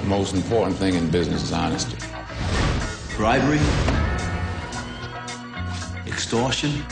The most important thing in business is honesty. Bribery, extortion,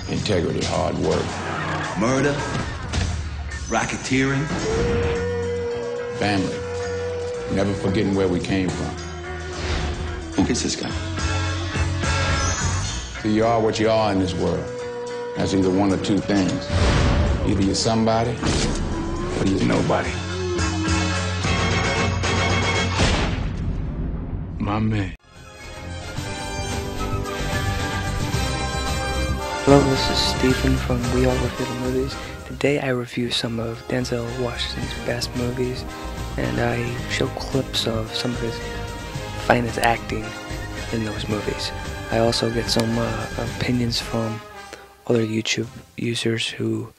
Integrity, hard work. murder, racketeering. Family. Never forgetting where we came from. Who is this guy? So you are what you are in this world. That's either one or two things. Either you're somebody, or you're nobody. My man. Hello, this is Stephen from We All Review the Movies. Today I review some of Denzel Washington's best movies, and I show clips of some of his finest acting in those movies. I also get some opinions from other YouTube users who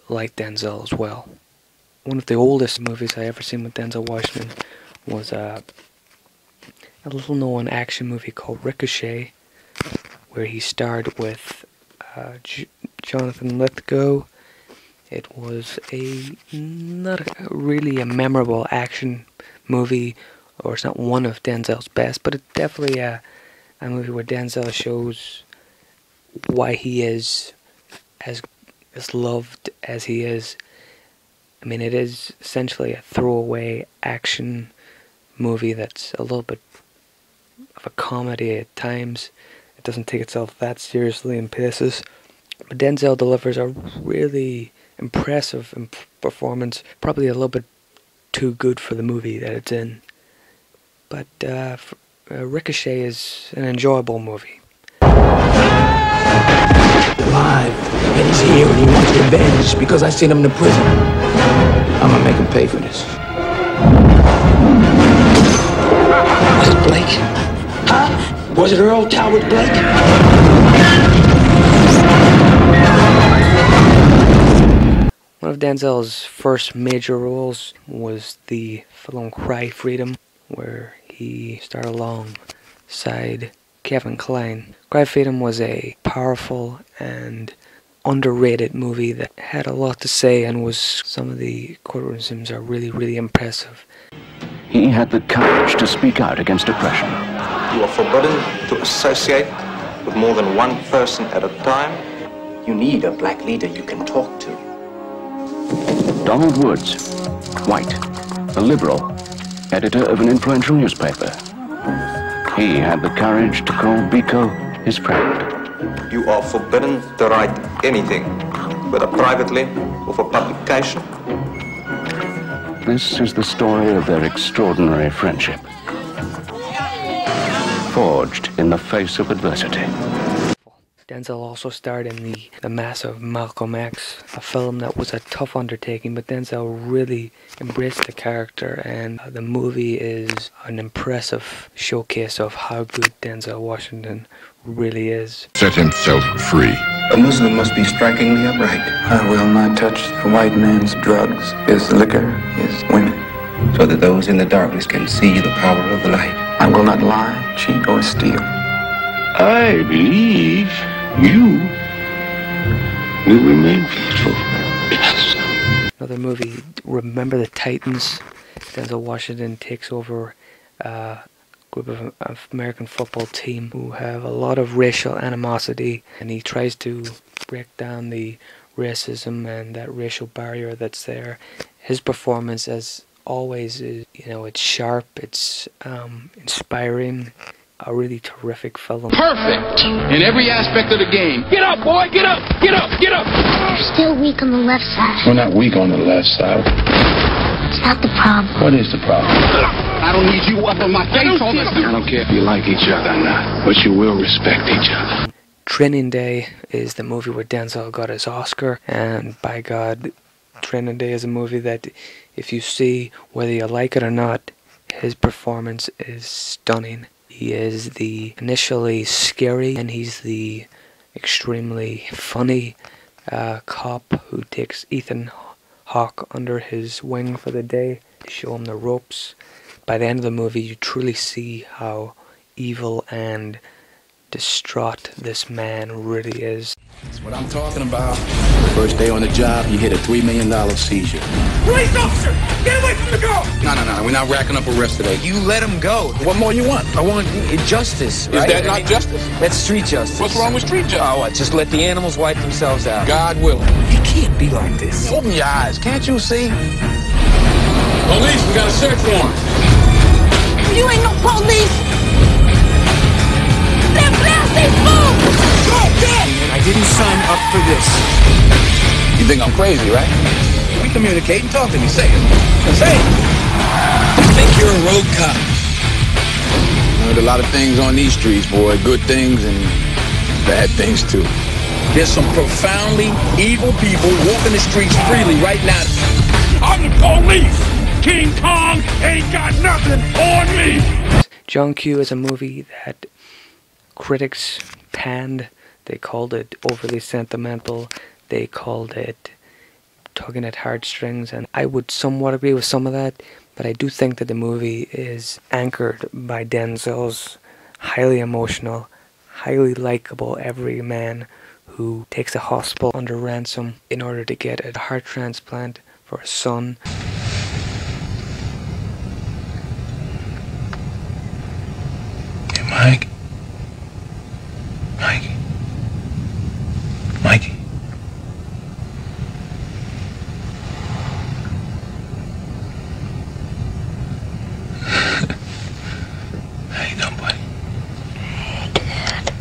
like Denzel as well. One of the oldest movies I ever seen with Denzel Washington was a little known action movie called Ricochet, where he starred with Jonathan Lithgow. It was not really a memorable action movie, or it's not one of Denzel's best, but it's definitely a movie where Denzel shows why he is as loved as he is. I mean, it is essentially a throwaway action movie that's a little bit of a comedy at times. It doesn't take itself that seriously in places, but Denzel delivers a really impressive performance, probably a little bit too good for the movie that it's in. But Ricochet is an enjoyable movie. Alive, and he's here and he wants revenge because I sent him to prison. I'm gonna make him pay for this. Was it Blake? Huh? Was it Earl Talbot Blake? One of Denzel's first major roles was the film Cry Freedom, where he starred alongside Kevin Kline. Cry Freedom was a powerful and underrated movie that had a lot to say, and some of the courtroom scenes are really, really impressive. He had the courage to speak out against oppression. You are forbidden to associate with more than one person at a time. You need a black leader you can talk to. Donald Woods, white, a liberal, editor of an influential newspaper. He had the courage to call Biko his friend. You are forbidden to write anything, whether privately or for publication. This is the story of their extraordinary friendship, forged in the face of adversity. Denzel also starred in the massive Malcolm X, a film that was a tough undertaking, but Denzel really embraced the character, and the movie is an impressive showcase of how good Denzel Washington really is. Set himself free. A Muslim must be strikingly upright. I will not touch the white man's drugs, his liquor, his women, so that those in the darkness can see the power of the light. I will not lie, cheat, or steal. I believe you will remain faithful. Yes. Another movie, Remember the Titans. Denzel Washington takes over a group of American football team who have a lot of racial animosity, and he tries to break down the racism and that racial barrier that's there. His performance, as always, is, it's sharp, it's inspiring. A really terrific film. Perfect in every aspect of the game. Get up, boy! Get up! Get up! Get up! You're still weak on the left side. We're not weak on the left side. It's not the problem. What is the problem? I don't need you up on my face all the time. I don't care if you like each other or not, but you will respect each other. Training Day is the movie where Denzel got his Oscar, and by God, Training Day is a movie that, if you see, whether you like it or not, his performance is stunning. He is the initially scary, and he's the extremely funny cop who takes Ethan Hawke under his wing for the day to show him the ropes. By the end of the movie, you truly see how evil and distraught this man really is. That's what I'm talking about. First day on the job, you hit a $3 million seizure. Police officer! Get away from the girl! No. We're not racking up arrests today. You let him go. What more you want? I want justice, right? Is that not justice? That's street justice. What's wrong with street justice? Oh, what? Just let the animals wipe themselves out. God willing. You can't be like this. Open your eyes. Can't you see? Police, we got a search warrant. You ain't no police! They're blasting food! I didn't sign up for this. You think I'm crazy, right? We communicate and talk to me. Say it. Say it. I think you're a road cop. Learned a lot of things on these streets, boy. Good things and bad things, too. There's some profoundly evil people walking the streets freely right now. I'm the police! King Kong ain't got nothing on me! John Q is a movie that critics panned. They called it overly sentimental. They called it tugging at heartstrings, and I would somewhat agree with some of that, but I do think that the movie is anchored by Denzel's highly emotional, highly likable everyman who takes a hospital under ransom in order to get a heart transplant for his son. Hey, Mike. Mikey. How you doing, buddy? Hey, Dad.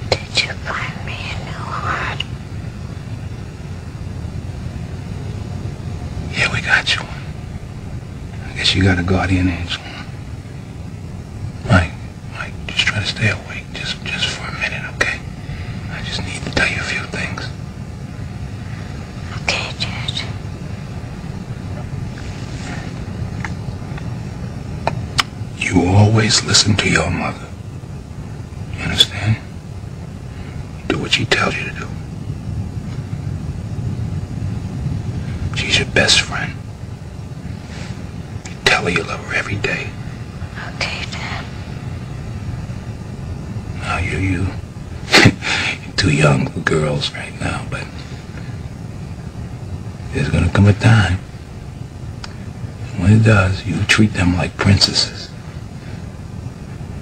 Did you find me a new heart? Yeah, we got you. I guess you got a guardian angel. Mike, just try to stay awake just for a minute, okay? I just need to tell you a few things. Okay, Dad. You always listen to your mother. You understand? You do what she tells you to do. She's your best friend. You tell her you love her every day. Okay, Dad. Now you're too young for girls right now, but there's gonna come a time. And when it does, you treat them like princesses.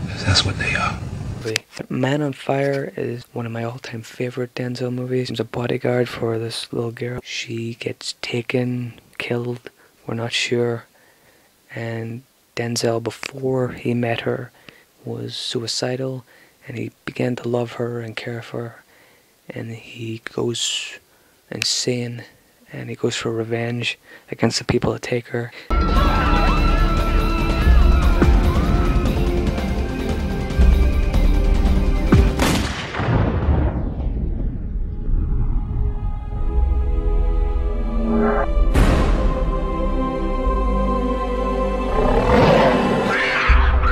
'Cause that's what they are. Man on Fire is one of my all-time favorite Denzel movies. He's a bodyguard for this little girl. She gets taken, killed, we're not sure. And Denzel, before he met her, was suicidal, and he began to love her and care for her. And he goes insane, and he goes for revenge against the people that take her.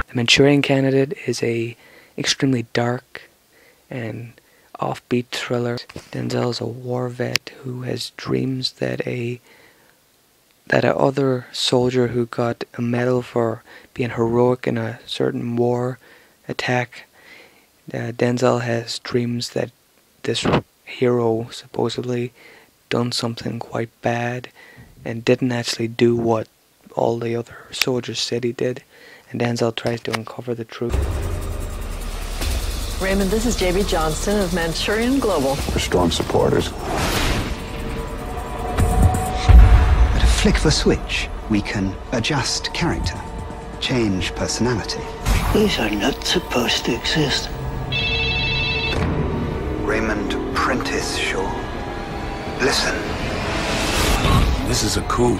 The Manchurian Candidate is a extremely dark and offbeat thriller. Denzel is a war vet who has dreams that a other soldier who got a medal for being heroic in a certain war attack. Denzel has dreams that this hero supposedly done something quite bad and didn't actually do what all the other soldiers said he did. And Denzel tries to uncover the truth. Raymond, this is J.B. Johnston of Manchurian Global. We're strong supporters. At a flick of a switch, we can adjust character, change personality. These are not supposed to exist. Raymond Prentice Shaw. Listen. This is a coup.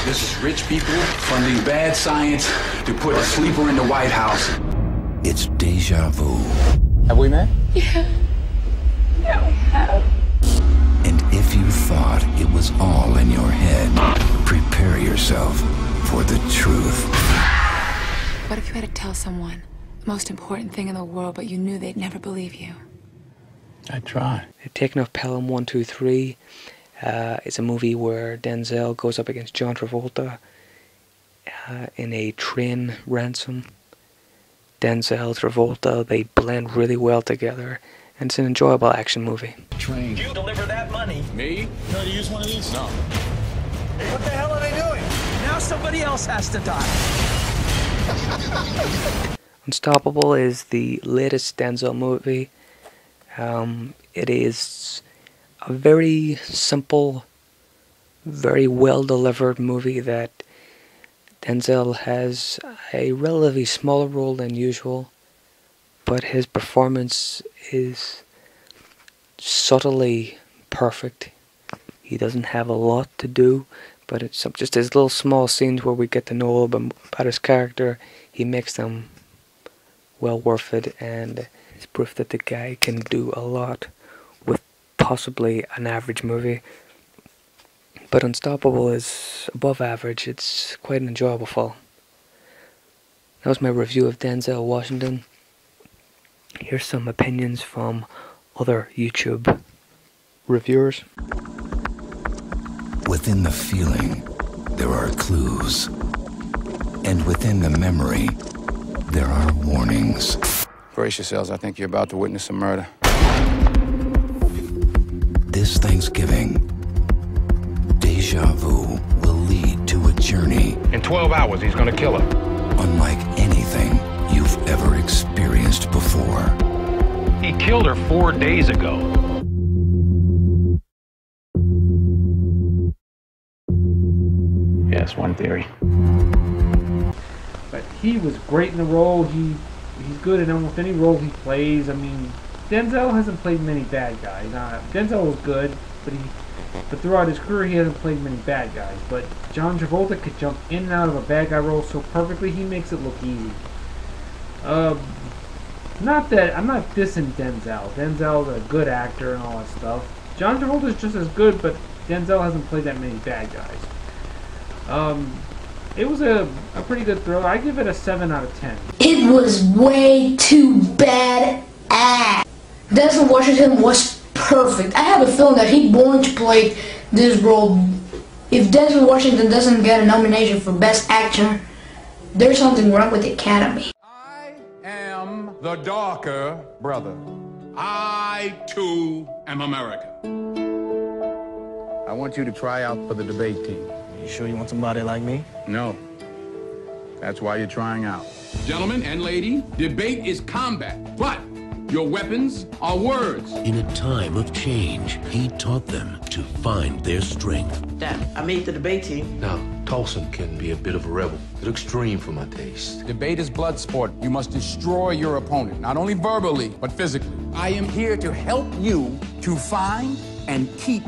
This is rich people funding bad science to put a sleeper in the White House. It's deja vu. Have we met? Yeah. Yeah, we have. And if you thought it was all in your head, prepare yourself for the truth. What if you had to tell someone the most important thing in the world, but you knew they'd never believe you? I tried. Taken off Pelham 1, 2, 3. It's a movie where Denzel goes up against John Travolta in a train ransom. Denzel, Travolta, they blend really well together, and it's an enjoyable action movie. Train. You deliver that money. Me? You know to use one of these? No. What the hell are they doing? Now somebody else has to die. Unstoppable is the latest Denzel movie. It is a very simple, very well-delivered movie that Denzel has a relatively smaller role than usual, but his performance is subtly perfect. He doesn't have a lot to do, but it's just his little small scenes where we get to know a little bit about his character. He makes them well worth it, and it's proof that the guy can do a lot with possibly an average movie. But Unstoppable is above average. It's quite an enjoyable film. That was my review of Denzel Washington. Here's some opinions from other YouTube reviewers. Within the feeling, there are clues. And within the memory, there are warnings. Brace yourselves, I think you're about to witness some murder. This Thanksgiving, deja vu will lead to a journey. In 12 hours, he's gonna kill her. Unlike anything you've ever experienced before. He killed her 4 days ago. Yes, one theory. But he was great in the role. He's good in almost any role he plays. I mean, Denzel hasn't played many bad guys. Denzel was good, but throughout his career he hasn't played many bad guys. But John Travolta could jump in and out of a bad guy role so perfectly, he makes it look easy. Not that I'm not dissing Denzel. Denzel's a good actor and all that stuff. John Travolta's just as good, but Denzel hasn't played that many bad guys. It was a pretty good thrill. I give it a 7 out of 10. It was way too bad ass. Denzel Washington was perfect. I have a feeling that he's born to play this role. If Denzel Washington doesn't get a nomination for Best Actor, there's something wrong with the Academy. I am the darker brother. I, too, am America. I want you to try out for the debate team. You sure you want somebody like me? No. That's why you're trying out. Gentlemen and lady, debate is combat, but your weapons are words. In a time of change, he taught them to find their strength. Dad, I made the debate team. Now, Tolson can be a bit of a rebel. A little extreme for my taste. Debate is blood sport. You must destroy your opponent, not only verbally, but physically. I am here to help you to find and keep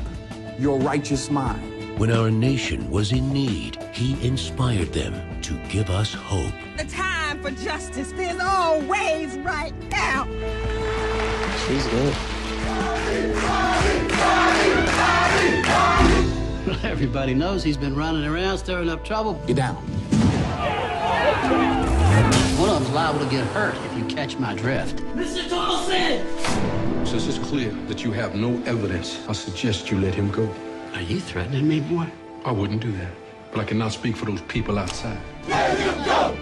your righteous mind. When our nation was in need, he inspired them to give us hope. The time for justice is always right now. She's good. Everybody knows he's been running around stirring up trouble. Get down. One of them's liable to get hurt if you catch my drift. Mr. Tolson! Since it's clear that you have no evidence, I suggest you let him go. Are you threatening me, boy? I wouldn't do that, but I cannot speak for those people outside. Let him go!